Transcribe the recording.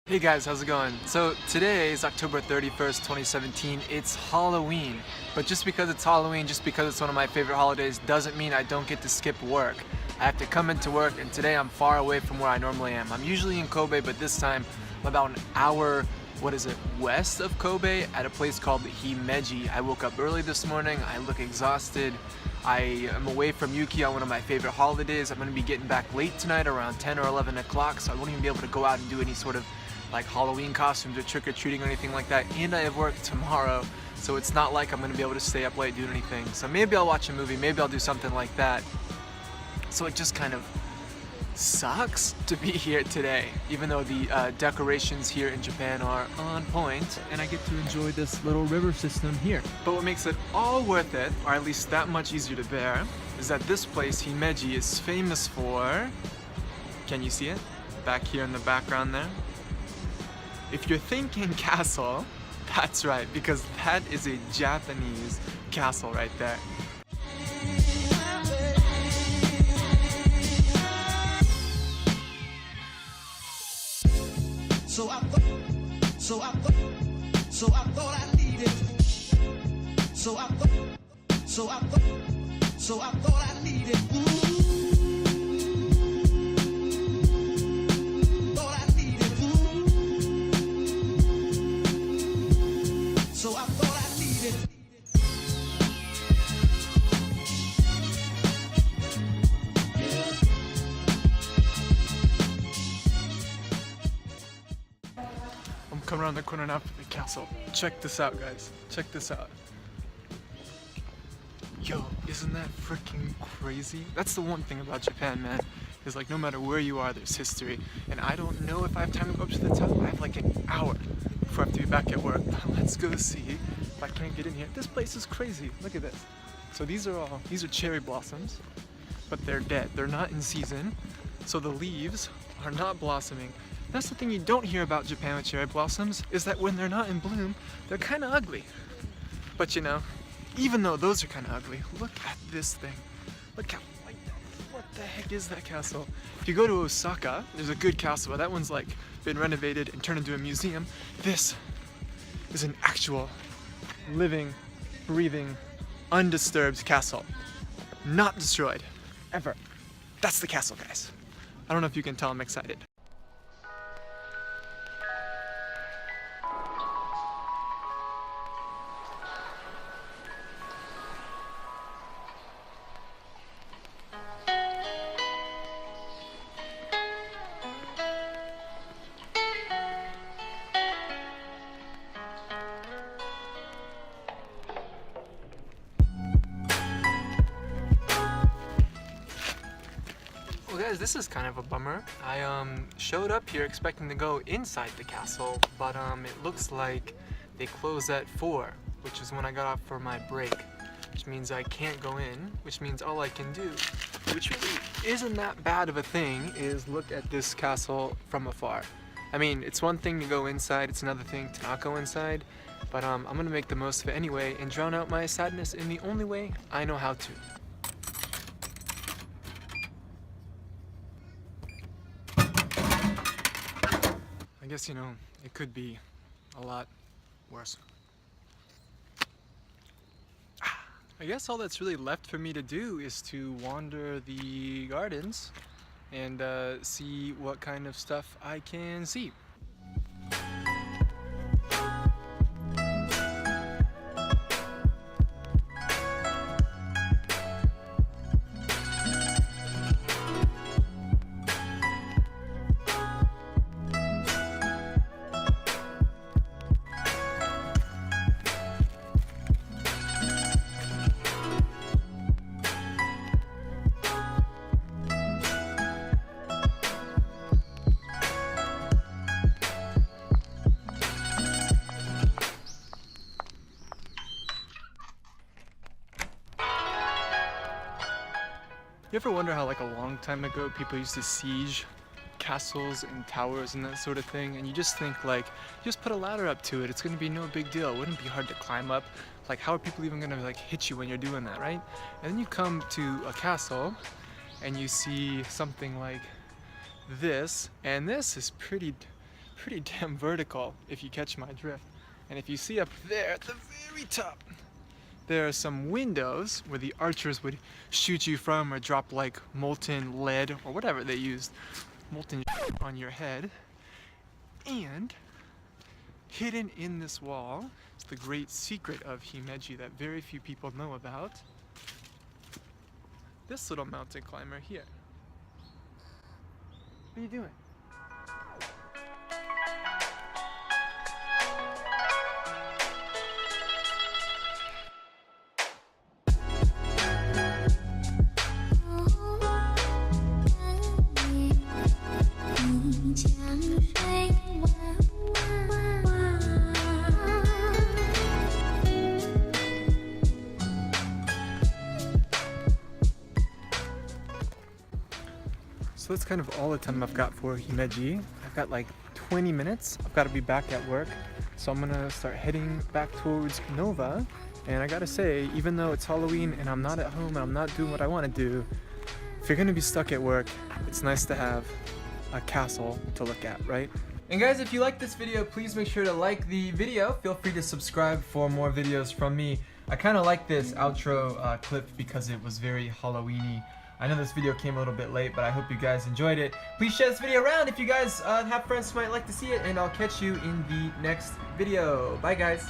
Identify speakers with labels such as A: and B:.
A: Hey guys, how's it going? So today is October 31st, 2017. It's Halloween. But just because it's Halloween, just because it's one of my favorite holidays, doesn't mean I don't get to skip work. I have to come into work, and today I'm far away from where I normally am. I'm usually in Kobe, but this time I'm about an hour, west of Kobe at a place called Himeji. I woke up early this morning. I look exhausted. I am away from Yuki on one of my favorite holidays. I'm going to be getting back late tonight around 10 or 11 o'clock, so I won't even be able to go out and do any sort of like Halloween costumes or trick-or-treating or anything like that, and I have work tomorrow, so it's not like I'm gonna be able to stay up late doing anything. So maybe I'll watch a movie, maybe I'll do something like that. So it just kind of sucks to be here today, even though the decorations here in Japan are on point, and I get to enjoy this little river system here. But what makes it all worth it, or at least that much easier to bear, is that this place, Himeji, is famous for... Can you see it? Back here in the background there? If you're thinking castle, that's right, because that is a Japanese castle right there. So I thought I needed. So I thought I needed. I'm coming around the corner now for the castle. Check this out, guys. Check this out. Yo, isn't that freaking crazy? That's the one thing about Japan, man. Is like no matter where you are, there's history. And I don't know if I have time to go up to the top. I have like an hour before I have to be back at work. But let's go see if I can't get in here. This place is crazy. Look at this. So these are cherry blossoms, but they're dead. They're not in season. So the leaves are not blossoming. That's the thing you don't hear about Japan with cherry blossoms, is that when they're not in bloom, they're kind of ugly. But you know, even though those are kind of ugly, look at this thing. Look how white that is. What the heck is that castle? If you go to Osaka, there's a good castle, but that one's like been renovated and turned into a museum. This is an actual, living, breathing, undisturbed castle. Not destroyed, ever. That's the castle, guys. I don't know if you can tell I'm excited. Guys, this is kind of a bummer. I showed up here expecting to go inside the castle, but it looks like they close at 4, which is when I got off for my break, which means I can't go in, which means all I can do, which really isn't that bad of a thing, is look at this castle from afar. I mean, it's one thing to go inside, it's another thing to not go inside, but I'm gonna make the most of it anyway and drown out my sadness in the only way I know how to. I guess, you know, it could be a lot worse. I guess all that's really left for me to do is to wander the gardens and see what kind of stuff I can see. You ever wonder how like a long time ago people used to siege castles and towers and that sort of thing, and you just think like, just put a ladder up to it, it's gonna be no big deal, it wouldn't be hard to climb up. Like, how are people even gonna like hit you when you're doing that, right? And then you come to a castle and you see something like this, and this is pretty pretty damn vertical, if you catch my drift. And if you see up there at the very top, there are some windows where the archers would shoot you from or drop like molten lead or whatever they used, molten on your head. And hidden in this wall is the great secret of Himeji that very few people know about. This little mountain climber here. What are you doing? So that's kind of all the time I've got for Himeji. I've got like 20 minutes. I've got to be back at work. So I'm gonna start heading back towards Nova. And I gotta say, even though it's Halloween and I'm not at home and I'm not doing what I want to do, if you're gonna be stuck at work, it's nice to have a castle to look at, right? And guys, if you like this video, please make sure to like the video. Feel free to subscribe for more videos from me. I kind of like this outro clip because it was very Halloween-y. I know this video came a little bit late, but I hope you guys enjoyed it. Please share this video around if you guys have friends who might like to see it, and I'll catch you in the next video. Bye guys!